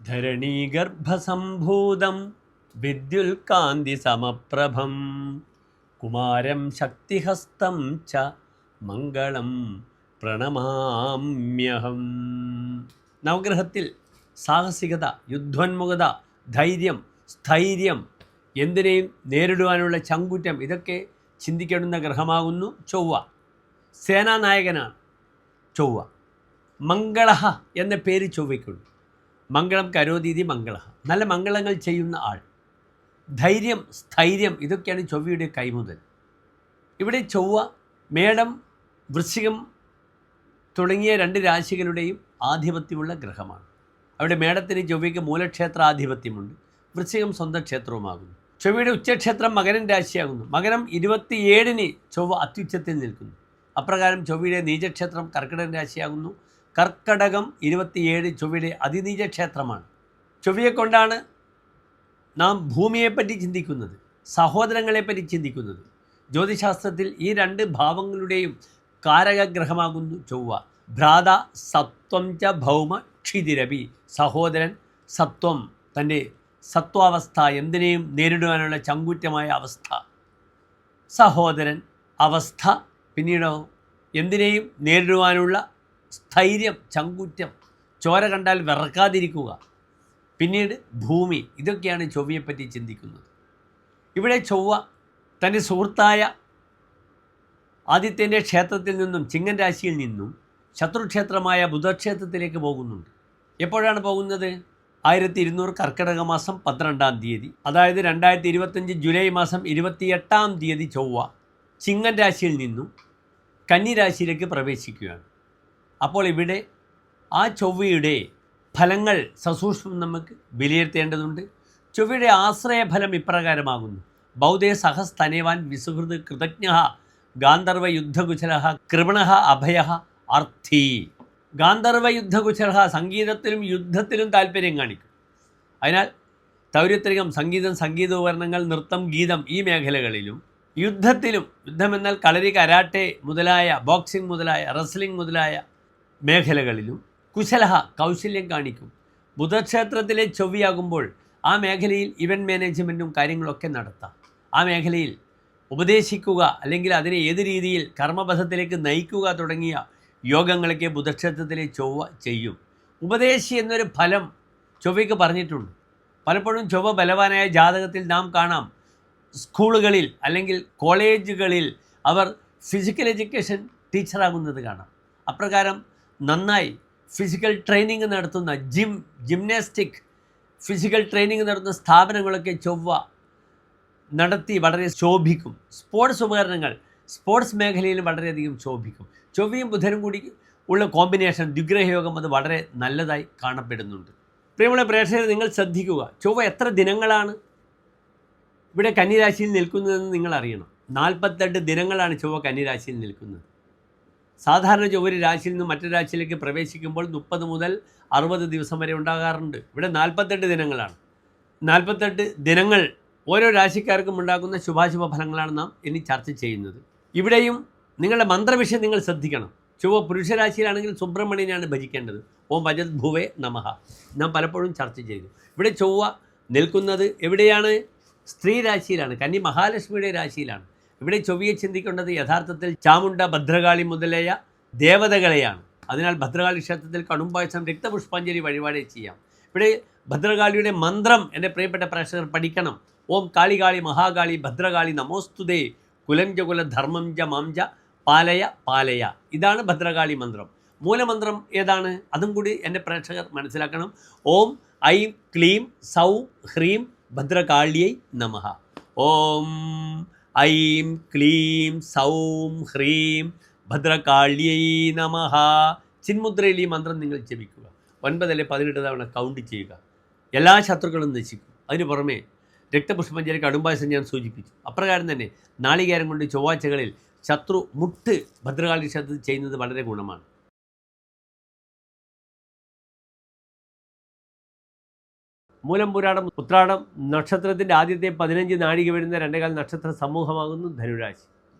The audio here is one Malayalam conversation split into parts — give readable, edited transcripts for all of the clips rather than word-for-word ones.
ധരണീഗർഭസംഭൂതം വിദ്യുൽകാന്തിസമപ്രഭം കുമാരം ശക്തിഹസ്തം ച മംഗളം പ്രണമാമ്യഹം. നവഗ്രഹത്തിൽ സാഹസികത, യുദ്ധോന്മുഖത, ധൈര്യം, സ്ഥൈര്യം, എന്തിനേയും നേരിടുവാനുള്ള ചങ്കൂറ്റം, ഇതൊക്കെ ചിന്തിക്കേണ്ടുന്ന ഗ്രഹമാകുന്നു ചൊവ്വ. സേനാനായകനാണ് ചൊവ്വ. മംഗളഹ എന്ന പേര് ചൊവ്വയ്ക്കുണ്ട്. മംഗളം കരോതീതി മംഗള, നല്ല മംഗളങ്ങൾ ചെയ്യുന്ന ആൾ. ധൈര്യം, സ്ഥൈര്യം, ഇതൊക്കെയാണ് ചൊവ്വയുടെ കൈമുതൽ. ഇവിടെ ചൊവ്വ മേടം, വൃശ്ചികം തുടങ്ങിയ 2 രാശികളുടെയും ആധിപത്യമുള്ള ഗ്രഹമാണ്. അവിടെ മേടത്തിന് ചൊവ്വയ്ക്ക് മൂലക്ഷേത്രാധിപത്യമുണ്ട്, വൃശ്ചികം സ്വന്തം ക്ഷേത്രവുമാകുന്നു. ചൊവ്വയുടെ ഉച്ചക്ഷേത്രം മകരം രാശിയാകുന്നു. മകരം 27-ന് ചൊവ്വ അത്യുച്ചത്തിൽ നിൽക്കുന്നു. അപ്രകാരം ചൊവ്വയുടെ നീചക്ഷേത്രം കർക്കിടകം രാശിയാകുന്നു. കർക്കടകം 27 ചൊവ്വയുടെ അതിനീചക്ഷേത്രമാണ്. ചൊവ്വയെ കൊണ്ടാണ് നാം ഭൂമിയെപ്പറ്റി ചിന്തിക്കുന്നത്, സഹോദരങ്ങളെപ്പറ്റി ചിന്തിക്കുന്നത്. ജ്യോതിശാസ്ത്രത്തിൽ ഈ 2 ഭാവങ്ങളുടെയും കാരകഗ്രഹമാകുന്നു ചൊവ്വ. ഭ്രാത സത്വം ച ഭൗമ ക്ഷിതിരപി, സഹോദരൻ സത്വം, തൻ്റെ സത്വാവസ്ഥ, എന്തിനേയും നേരിടുവാനുള്ള ചങ്കൂറ്റമായ അവസ്ഥ. സഹോദരൻ അവസ്ഥ, പിന്നീടോ എന്തിനേയും നേരിടുവാനുള്ള സ്ഥൈര്യം, ചങ്കൂറ്റം, ചോര കണ്ടാൽ വിറക്കാതിരിക്കുക. പിന്നീട് ഭൂമി. ഇതൊക്കെയാണ് ചൊവ്വയെപ്പറ്റി ചിന്തിക്കുന്നത്. ഇവിടെ ചൊവ്വ തൻ്റെ സുഹൃത്തായ ആദിത്യൻ്റെ ക്ഷേത്രത്തിൽ നിന്നും, ചിങ്ങൻ രാശിയിൽ നിന്നും ശത്രുക്ഷേത്രമായ ബുധക്ഷേത്രത്തിലേക്ക് പോകുന്നുണ്ട്. എപ്പോഴാണ് പോകുന്നത്? 1200 കർക്കിടക മാസം 12-ാം തീയതി, അതായത് 2025 ജൂലൈ മാസം 28-ാം തീയതി ചൊവ്വ ചിങ്ങൻ രാശിയിൽ നിന്നും കന്നി രാശിയിലേക്ക് പ്രവേശിക്കുകയാണ്. അപ്പോൾ ഇവിടെ ആ ചൊവ്വയുടെ ഫലങ്ങൾ സസൂക്ഷ്മം നമുക്ക് വിലയിരുത്തേണ്ടതുണ്ട്. ചൊവ്വയുടെ ആശ്രയഫലം ഇപ്രകാരമാകുന്നു: ബൗദ്ധേ സഹസ്തനേവാൻ വിസുഹൃത് കൃതജ്ഞ ഗാന്ധർവ യുദ്ധകുശല കൃപണ അഭയ അർത്ഥി. ഗാന്ധർവ യുദ്ധകുശല, സംഗീതത്തിലും യുദ്ധത്തിലും താല്പര്യം കാണിക്കും. അതിനാൽ തൗര്യത്രികം, സംഗീതം, സംഗീതോപകരണങ്ങൾ, നൃത്തം, ഗീതം, ഈ മേഖലകളിലും യുദ്ധത്തിലും, യുദ്ധമെന്നാൽ കളരി, കരാട്ടെ മുതലായ, ബോക്സിംഗ് മുതലായ, റെസ്ലിംഗ് മുതലായ മേഖലകളിലും കുശലഹ, കൗശല്യം കാണിക്കും. ബുധക്ഷേത്രത്തിലെ ചൊവ്വയാകുമ്പോൾ ആ മേഖലയിൽ ഇവൻറ്റ് മാനേജ്മെൻറ്റും കാര്യങ്ങളൊക്കെ നടത്താം. ആ മേഖലയിൽ ഉപദേശിക്കുക, അല്ലെങ്കിൽ അതിനെ ഏത് രീതിയിൽ കർമ്മപഥത്തിലേക്ക് നയിക്കുക തുടങ്ങിയ യോഗങ്ങളൊക്കെ ബുധക്ഷേത്രത്തിലെ ചൊവ്വ ചെയ്യും. ഉപദേശി എന്നൊരു ഫലം ചൊവ്വയ്ക്ക് പറഞ്ഞിട്ടുണ്ട്. പലപ്പോഴും ചൊവ്വ ബലവാനായ ജാതകത്തിൽ നാം കാണാം, സ്കൂളുകളിൽ അല്ലെങ്കിൽ കോളേജുകളിൽ അവർ ഫിസിക്കൽ എഡ്യൂക്കേഷൻ ടീച്ചറാകുന്നത് കാണാം. അപ്രകാരം നന്നായി ഫിസിക്കൽ ട്രെയിനിങ് നടത്തുന്ന ജിംനാസ്റ്റിക് ഫിസിക്കൽ ട്രെയിനിങ് നടത്തുന്ന സ്ഥാപനങ്ങളൊക്കെ ചൊവ്വ നടത്തി വളരെ ശോഭിക്കും. സ്പോർട്സ് ഉപകരണങ്ങൾ, സ്പോർട്സ് മേഖലയിലും വളരെയധികം ശോഭിക്കും. ചൊവ്വയും ബുധനും കൂടി ഉള്ള കോമ്പിനേഷൻ, ദ്വിഗ്രഹയോഗം, അത് വളരെ നല്ലതായി കാണപ്പെടുന്നുണ്ട്. പ്രിയമുള്ള പ്രേക്ഷകരെ, നിങ്ങൾ ശ്രദ്ധിക്കുക, ചൊവ്വ എത്ര ദിനങ്ങളാണ് ഇവിടെ കന്നിരാശിയിൽ നിൽക്കുന്നതെന്ന് നിങ്ങൾ അറിയണം. 42 ദിനങ്ങളാണ് ചൊവ്വ കന്നിരാശിയിൽ നിൽക്കുന്നത്. സാധാരണ ചൊവ്വ ഒരു രാശിയിൽ നിന്നും മറ്റൊരു രാശിയിലേക്ക് പ്രവേശിക്കുമ്പോൾ 30 മുതൽ 60 ദിവസം വരെ ഉണ്ടാകാറുണ്ട്. ഇവിടെ 48 ദിനങ്ങളാണ്. 48 ദിനങ്ങൾ ഓരോ രാശിക്കാർക്കും ഉണ്ടാക്കുന്ന ശുഭാശുഭ ഫലങ്ങളാണ് നാം ഇനി ചർച്ച ചെയ്യുന്നത്. ഇവിടെയും നിങ്ങളുടെ മന്ത്രവിഷയം നിങ്ങൾ ശ്രദ്ധിക്കണം. ചൊവ്വ പുരുഷരാശിയിലാണെങ്കിൽ സുബ്രഹ്മണ്യനെയാണ് ഭജിക്കേണ്ടത്. ഓം ഭജത് ഭുവേ നമഃ നാം പലപ്പോഴും ചർച്ച ചെയ്തു. ഇവിടെ ചൊവ്വ നിൽക്കുന്നത് എവിടെയാണ്? സ്ത്രീ രാശിയിലാണ്, കന്നി മഹാലക്ഷ്മിയുടെ രാശിയിലാണ്. ഇവിടെ ചൊവ്വയെ ചിന്തിക്കേണ്ടത് യഥാർത്ഥത്തിൽ ചാമുണ്ട, ഭദ്രകാളി മുതലായ ദേവതകളെയാണ്. അതിനാൽ ഭദ്രകാളി ക്ഷേത്രത്തിൽ കടുംപായസം, രക്തപുഷ്പാഞ്ജലി വഴിപാട് ചെയ്യാം. ഇവിടെ ഭദ്രകാളിയുടെ മന്ത്രം എൻ്റെ പ്രിയപ്പെട്ട പ്രേക്ഷകർ പഠിക്കണം. ഓം കാളികാളി മഹാകാളി ഭദ്രകാളി നമോസ്തുതേ കുലം ജ കുല ധർമ്മം ജ മാം ജ പാലയ പാലയ. ഇതാണ് ഭദ്രകാളി മന്ത്രം. മൂലമന്ത്രം ഏതാണ്? അതും കൂടി എൻ്റെ പ്രേക്ഷകർ മനസ്സിലാക്കണം. ഓം ഐം ക്ലീം സൗം ഹ്രീം ഭദ്രകാള്യൈ നമഃ. ഓം ഐം ക്ലീം സൗം ഹ്രീം ഭദ്രകാള്യൈ നമഃ. ചിന്മുദ്രയിൽ ഈ മന്ത്രം നിങ്ങൾ ജപിക്കുക. 9 അല്ലെങ്കിൽ 18 തവണ കൗണ്ട് ചെയ്യുക. എല്ലാ ശത്രുക്കളും നശിക്കും. അതിന് പുറമെ രക്തപുഷ്പാഞ്ജലി, കടുംപായസം ഞാൻ സൂചിപ്പിച്ചു. അപ്രകാരം തന്നെ നാളികേരം കൊണ്ട് ചൊവ്വാഴ്ചകളിൽ ശത്രു മുട്ട് ഭദ്രകാളി ക്ഷേത്രത്തിൽ ചെയ്യുന്നത് വളരെ ഗുണമാണ്. മൂലം, പുരാടം, ഉത്രാടം നക്ഷത്രത്തിൻ്റെ ആദ്യത്തെ 15 നാഴിക വരുന്ന 2 നക്ഷത്ര സമൂഹമാകുന്നു ധനുരാശി.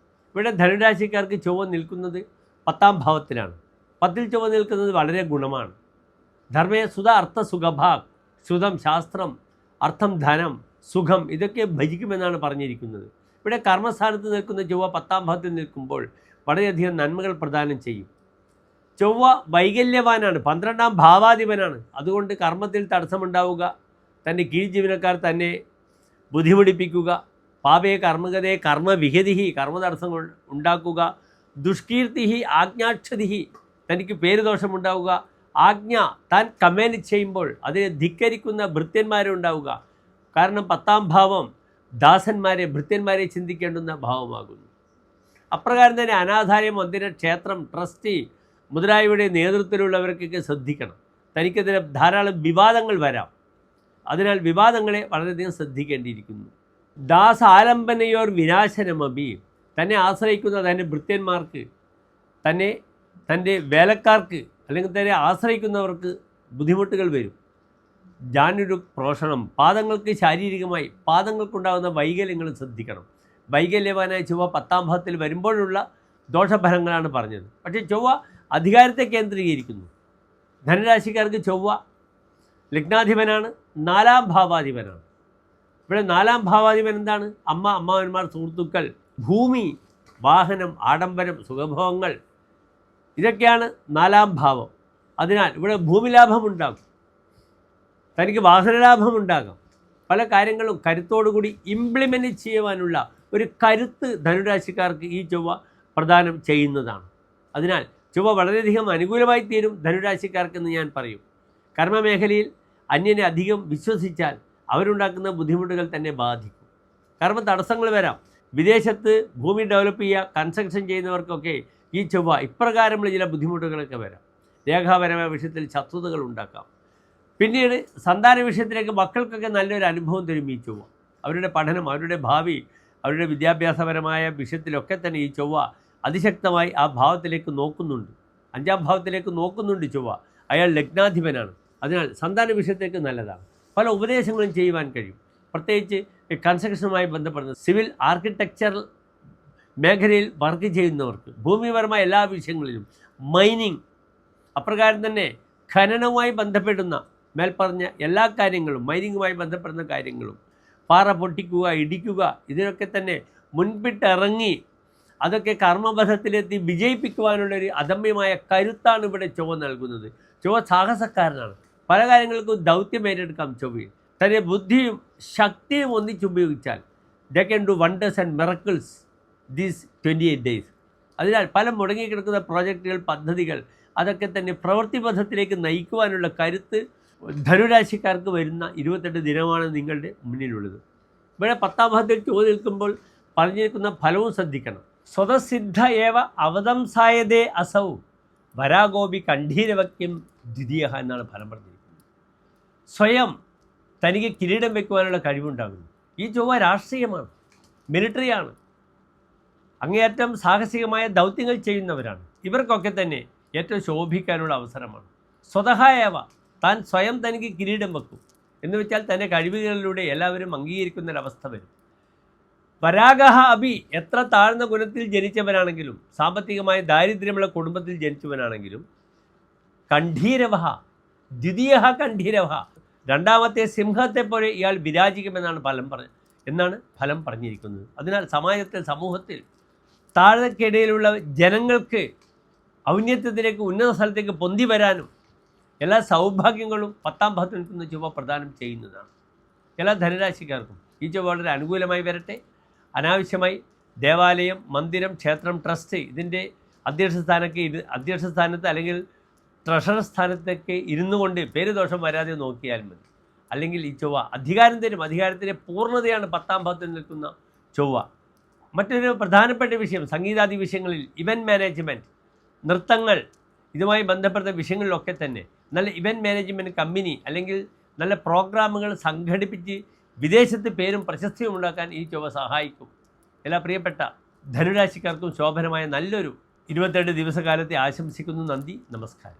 ഇവിടെ ധനുരാശിക്കാർക്ക് ചൊവ്വ നിൽക്കുന്നത് 10-ാം ഭാവത്തിലാണ്. 10-ൽ ചൊവ്വ നിൽക്കുന്നത് വളരെ ഗുണമാണ്. ധർമ്മേ സുത അർത്ഥ സുഖഭാഗ് സുതം ശാസ്ത്രം, അർത്ഥം ധനം, സുഖം ഇതൊക്കെ ഭജിക്കുമെന്നാണ് പറഞ്ഞിരിക്കുന്നത്. ഇവിടെ കർമ്മസ്ഥാനത്ത് നിൽക്കുന്ന ചൊവ്വ 10ാം ഭാവത്തിൽ നിൽക്കുമ്പോൾ വളരെയധികം നന്മകൾ പ്രദാനം ചെയ്യും. ചൊവ്വ വൈകല്യവാനാണ്, 12ാം ഭാവാധിപനാണ്. അതുകൊണ്ട് കർമ്മത്തിൽ തടസ്സമുണ്ടാവുക, തൻ്റെ കീഴ് ജീവനക്കാർ തന്നെ ബുദ്ധിമുട്ടിപ്പിക്കുക, പാപേ കർമ്മഗതേ കർമ്മവിഹതിഹി കർമ്മതടസ്സങ്ങൾ ഉണ്ടാക്കുക, ദുഷ്കീർത്തിഹി ആജ്ഞാക്ഷതിഹി തനിക്ക് പേരുദോഷമുണ്ടാവുക, ആജ്ഞ താൻ കമേന്റ് ചെയ്യുമ്പോൾ അതിനെ ധിക്കരിക്കുന്ന ഭൃത്യന്മാരുണ്ടാവുക. കാരണം 10ാം ഭാവം ദാസന്മാരെ ഭൃത്യന്മാരെ ചിന്തിക്കേണ്ടുന്ന ഭാവമാകുന്നു. അപ്രകാരം തന്നെ അനാഥാലയം, മന്ദിര, ക്ഷേത്രം, ട്രസ്റ്റി മുതലായവയുടെ നേതൃത്വത്തിലുള്ളവർക്കൊക്കെ ശ്രദ്ധിക്കണം. തനിക്കെതിരെ ധാരാളം വിവാദങ്ങൾ വരാം. അതിനാൽ വിവാദങ്ങളെ വളരെയധികം ശ്രദ്ധിക്കേണ്ടിയിരിക്കുന്നു. ദാസ ആലംബനയോർ വിനാശനമഭി തന്നെ ആശ്രയിക്കുന്ന തൻ്റെ ഭൃത്യന്മാർക്ക്, തൻ്റെ വേലക്കാർക്ക് അല്ലെങ്കിൽ തന്നെ ആശ്രയിക്കുന്നവർക്ക് ബുദ്ധിമുട്ടുകൾ വരും. ജാനുരു പ്രോഷണം പാദങ്ങൾക്ക് ശാരീരികമായി പാദങ്ങൾക്കുണ്ടാകുന്ന വൈകല്യങ്ങൾ ശ്രദ്ധിക്കണം. വൈകല്യവാനായ ചൊവ്വ 10ാം ഭാവത്തിൽ വരുമ്പോഴുള്ള ദോഷഫലങ്ങളാണ് പറഞ്ഞത്. പക്ഷേ ചൊവ്വ അധികാരത്തെ കേന്ദ്രീകരിക്കുന്നു. ധനരാശിക്കാർക്ക് ചൊവ്വ ലഗ്നാധിപനാണ്, 4ാം ഭാവാധിപനാണ്. ഇവിടെ 4ാം ഭാവാധിപൻ എന്താണ്? അമ്മ, അമ്മാവന്മാർ, സുഹൃത്തുക്കൾ, ഭൂമി, വാഹനം, ആഡംബരം, സുഖഭോഗങ്ങൾ ഇതൊക്കെയാണ് 4ാം ഭാവം. അതിനാൽ ഇവിടെ ഭൂമിലാഭമുണ്ടാകും, തനിക്ക് വാഹനലാഭമുണ്ടാകാം. പല കാര്യങ്ങളും കരുത്തോടുകൂടി ഇംപ്ലിമെൻറ്റ് ചെയ്യുവാനുള്ള ഒരു കരുത്ത് ധനുരാശിക്കാർക്ക് ഈ ചൊവ്വ പ്രദാനം ചെയ്യുന്നതാണ്. അതിനാൽ ചൊവ്വ വളരെയധികം അനുകൂലമായി തീരും ധനുരാശിക്കാർക്കെന്ന് ഞാൻ പറയും. കർമ്മമേഖലയിൽ അന്യനെ അധികം വിശ്വസിച്ചാൽ അവരുണ്ടാക്കുന്ന ബുദ്ധിമുട്ടുകൾ തന്നെ ബാധിക്കും. കർമ്മ തടസ്സങ്ങൾ വരാം. വിദേശത്ത് ഭൂമി ഡെവലപ്പ് ചെയ്യുക, കൺസ്ട്രക്ഷൻ ചെയ്യുന്നവർക്കൊക്കെ ഈ ചൊവ്വ ഇപ്രകാരമുള്ള ചില ബുദ്ധിമുട്ടുകളൊക്കെ വരാം. രേഖാപരമായ വിഷയത്തിൽ ശത്രുതകൾ ഉണ്ടാക്കാം. പിന്നീട് സന്താന വിഷയത്തിലേക്ക് മക്കൾക്കൊക്കെ നല്ലൊരു അനുഭവം തരും ഈ ചൊവ്വ. അവരുടെ പഠനം, അവരുടെ ഭാവി, അവരുടെ വിദ്യാഭ്യാസപരമായ വിഷയത്തിലൊക്കെ തന്നെ ഈ ചൊവ്വ അതിശക്തമായി ആ ഭാവത്തിലേക്ക് നോക്കുന്നുണ്ട്. 5ാം ഭാവത്തിലേക്ക് നോക്കുന്നുണ്ട് ചൊവ്വ. അയാൾ ലഗ്നാധിപനാണ്. അതിനാൽ സന്താന വിഷയത്തേക്ക് നല്ലതാണ്. പല ഉപദേശങ്ങളും ചെയ്യുവാൻ കഴിയും. പ്രത്യേകിച്ച് കൺസ്ട്രക്ഷനുമായി ബന്ധപ്പെടുന്ന സിവിൽ ആർക്കിടെക്ചറൽ മേഖലയിൽ വർക്ക് ചെയ്യുന്നവർക്ക്, ഭൂമിപരമായ എല്ലാ വിഷയങ്ങളിലും, മൈനിങ്, അപ്രകാരം തന്നെ ഖനനവുമായി ബന്ധപ്പെടുന്ന മേൽപ്പറഞ്ഞ എല്ലാ കാര്യങ്ങളും, മൈനിങ്ങുമായി ബന്ധപ്പെടുന്ന കാര്യങ്ങളും, പാറ പൊട്ടിക്കുക, ഇടിക്കുക, ഇതിനൊക്കെ തന്നെ മുൻപിട്ടിറങ്ങി അതൊക്കെ കർമ്മപഥത്തിലെത്തി വിജയിപ്പിക്കുവാനുള്ളൊരു അദമ്യമായ കരുത്താണ് ഇവിടെ ചൊവ്വ നൽകുന്നത്. ചൊവ്വ സാഹസക്കാരനാണ്. പല കാര്യങ്ങൾക്കും ദൗത്യം ഏറ്റെടുക്കാം ചൊവ്വയിൽ. തൻ്റെ ബുദ്ധിയും ശക്തിയും ഒന്നിച്ചുപയോഗിച്ചാൽ they can do wonders and miracles these 28 days. അതിനാൽ പല മുടങ്ങിക്കിടക്കുന്ന പ്രോജക്റ്റുകൾ, പദ്ധതികൾ അതൊക്കെ തന്നെ പ്രവൃത്തിപഥത്തിലേക്ക് നയിക്കുവാനുള്ള കരുത്ത് ധനുരാശിക്കാർക്ക് വരുന്ന 28 ദിനമാണ് നിങ്ങളുടെ മുന്നിലുള്ളത്. ഇവിടെ 10ാം ഭാവത്തിൽ ചൊവ്വ നിൽക്കുമ്പോൾ പറഞ്ഞിരിക്കുന്ന ഫലവും ശ്രദ്ധിക്കണം. സ്വതസിദ്ധ ഏവ അവതംസായതേ അസൗ വരാഗോപി കണ്ഠീരവക്യം ദ്വിതീയ എന്നാണ് ഫലം പറഞ്ഞിരിക്കുന്നത്. സ്വയം തനിക്ക് കിരീടം വയ്ക്കുവാനുള്ള കഴിവുണ്ടാകുന്നു. ഈ ചൊവ്വ രാഷ്ട്രീയമാണ്, മിലിറ്ററിയാണ്, അങ്ങേയറ്റം സാഹസികമായ ദൗത്യങ്ങൾ ചെയ്യുന്നവരാണ്. ഇവർക്കൊക്കെ തന്നെ ഏറ്റവും ശോഭിക്കാനുള്ള അവസരമാണ്. സ്വതഹായവ താൻ സ്വയം തനിക്ക് കിരീടം വെക്കും എന്ന് വെച്ചാൽ തൻ്റെ കഴിവുകളിലൂടെ എല്ലാവരും അംഗീകരിക്കുന്നൊരവസ്ഥ വരും. പരാഗഹ അഭി എത്ര താഴ്ന്ന ഗുണത്തിൽ ജനിച്ചവനാണെങ്കിലും, സാമ്പത്തികമായ ദാരിദ്ര്യമുള്ള കുടുംബത്തിൽ ജനിച്ചവനാണെങ്കിലും, കണ്ഠീരവ ദ്വിതീയ കണ്ഠീരവ 2ാമത്തെ സിംഹത്തെ പോലെ ഇയാൾ വിരാജിക്കുമെന്നാണ് ഫലം പറഞ്ഞിരിക്കുന്നത്. അതിനാൽ സമാജത്തിൽ, സമൂഹത്തിൽ താഴെക്കിടയിലുള്ള ജനങ്ങൾക്ക് ഔന്നത്യത്തിലേക്ക്, ഉന്നത സ്ഥലത്തേക്ക് പൊന്തി വരാനും എല്ലാ സൗഭാഗ്യങ്ങളും 10ാം ഭാവത്തിൽ നിൽക്കുന്ന ചൊവ്വ പ്രദാനം ചെയ്യുന്നതാണ്. എല്ലാ ധനരാശിക്കാർക്കും ഈ ചൊവ്വ വളരെ അനുകൂലമായി വരട്ടെ. അനാവശ്യമായി ദേവാലയം, മന്ദിരം, ക്ഷേത്രം, ട്രസ്റ്റ് ഇതിൻ്റെ അധ്യക്ഷ സ്ഥാനത്ത് അല്ലെങ്കിൽ ട്രഷറർ സ്ഥാനത്തൊക്കെ ഇരുന്നു കൊണ്ട് പേരുദോഷം വരാതെ നോക്കിയാൽ മതി. അല്ലെങ്കിൽ ഈ ചൊവ്വ അധികാരം തരും. അധികാരത്തിൻ്റെ പൂർണ്ണതയാണ് 10ാം ഭാവത്തിൽ നിൽക്കുന്ന ചൊവ്വ. മറ്റൊരു പ്രധാനപ്പെട്ട വിഷയം സംഗീതാദി വിഷയങ്ങളിൽ, ഇവൻറ്റ് മാനേജ്മെൻറ്റ്, നൃത്തങ്ങൾ, ഇതുമായി ബന്ധപ്പെട്ട വിഷയങ്ങളിലൊക്കെ തന്നെ നല്ല ഇവൻറ്റ് മാനേജ്മെൻറ്റ് കമ്പനി അല്ലെങ്കിൽ നല്ല പ്രോഗ്രാമുകൾ സംഘടിപ്പിച്ച് വിദേശത്ത് പേരും പ്രശസ്തിയും ഉണ്ടാക്കാൻ ഈ ചൊവ്വ സഹായിക്കും. എല്ലാ പ്രിയപ്പെട്ട ധനുരാശിക്കാർക്കും ശോഭനമായ നല്ലൊരു 28 ദിവസകാലത്തെ ആശംസിക്കുന്നു. നന്ദി, നമസ്കാരം.